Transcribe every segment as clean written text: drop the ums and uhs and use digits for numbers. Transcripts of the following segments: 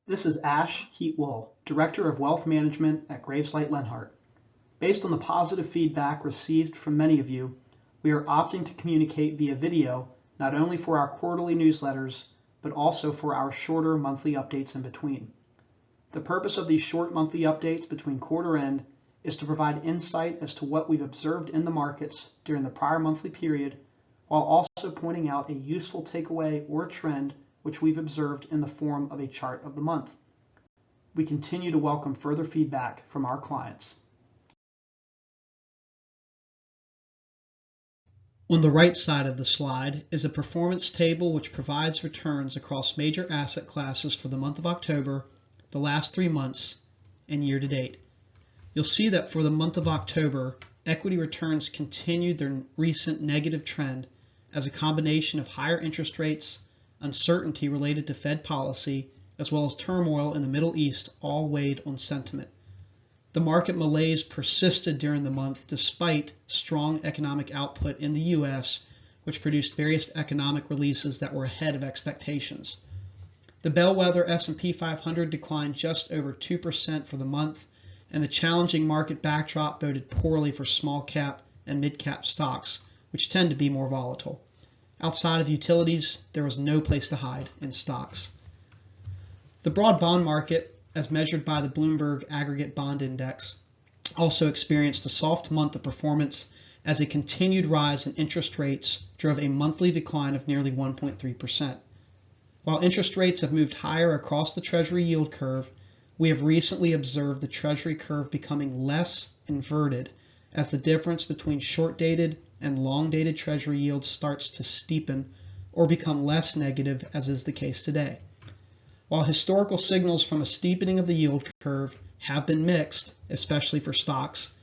This is Ash Heatwool, Director of Wealth Management at Graves Light Lenhart. Based on the positive feedback received from many of you, we are opting to communicate via video not only for our quarterly newsletters, but also for our shorter monthly updates in between. The purpose of these short monthly updates between quarter end is to provide insight as to what we've observed in the markets during the prior monthly period, while also pointing out a useful takeaway or trend which we've observed in the form of a chart of the month. We continue to welcome further feedback from our clients. On the right side of the slide is a performance table which provides returns across major asset classes for the month of October, the last 3 months, and year to date. You'll see that for the month of October, equity returns continued their recent negative trend as a combination of higher interest rates, uncertainty related to Fed policy, as well as turmoil in the Middle East all weighed on sentiment. The market malaise persisted during the month despite strong economic output in the U.S., which produced various economic releases that were ahead of expectations. The bellwether S&P 500 declined just over 2% for the month, and the challenging market backdrop boded poorly for small cap and mid cap stocks, which tend to be more volatile. Outside of utilities, there was no place to hide in stocks. The broad bond market, as measured by the Bloomberg Aggregate Bond Index, also experienced a soft month of performance as a continued rise in interest rates drove a monthly decline of nearly 1.3%. While interest rates have moved higher across the Treasury yield curve, we have recently observed the Treasury curve becoming less inverted as the difference between short-dated and long-dated Treasury yields starts to steepen or become less negative, as is the case today. While historical signals from a steepening of the yield curve have been mixed, especially for stocks,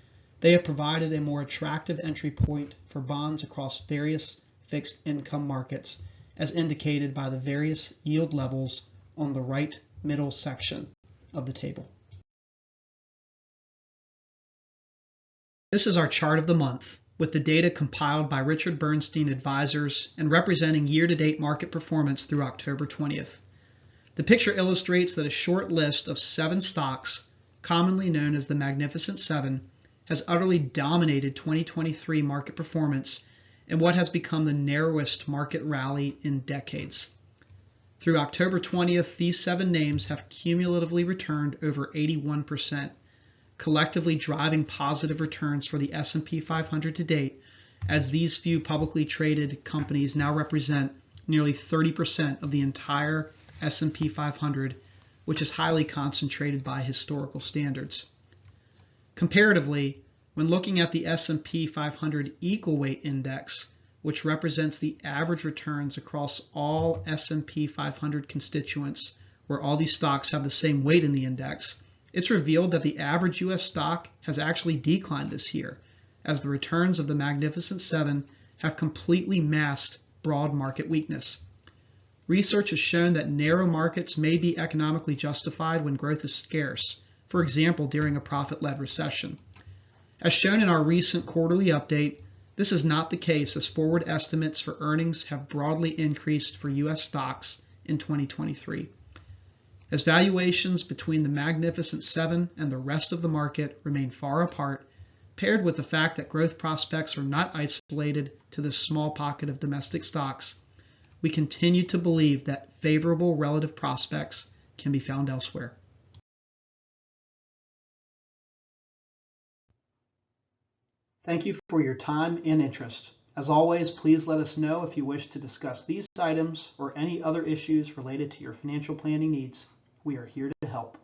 they have provided a more attractive entry point for bonds across various fixed income markets, as indicated by the various yield levels on the right middle section of the table. This is our chart of the month, with the data compiled by Richard Bernstein Advisors and representing year-to-date market performance through October 20th. The picture illustrates that a short list of 7 stocks, commonly known as the Magnificent Seven, has utterly dominated 2023 market performance in what has become the narrowest market rally in decades. Through October 20th, these 7 names have cumulatively returned over 81%, collectively driving positive returns for the S&P 500 to date, as these few publicly traded companies now represent nearly 30% of the entire S&P 500, which is highly concentrated by historical standards. Comparatively, when looking at the S&P 500 Equal Weight Index, which represents the average returns across all S&P 500 constituents, where all these stocks have the same weight in the index, it's revealed that the average U.S. stock has actually declined this year, as the returns of the Magnificent Seven have completely masked broad market weakness. Research has shown that narrow markets may be economically justified when growth is scarce, for example, during a profit-led recession. As shown in our recent quarterly update, this is not the case, as forward estimates for earnings have broadly increased for U.S. stocks in 2023. As valuations between the Magnificent Seven and the rest of the market remain far apart, paired with the fact that growth prospects are not isolated to this small pocket of domestic stocks, we continue to believe that favorable relative prospects can be found elsewhere. Thank you for your time and interest. As always, please let us know if you wish to discuss these items or any other issues related to your financial planning needs. We are here to help.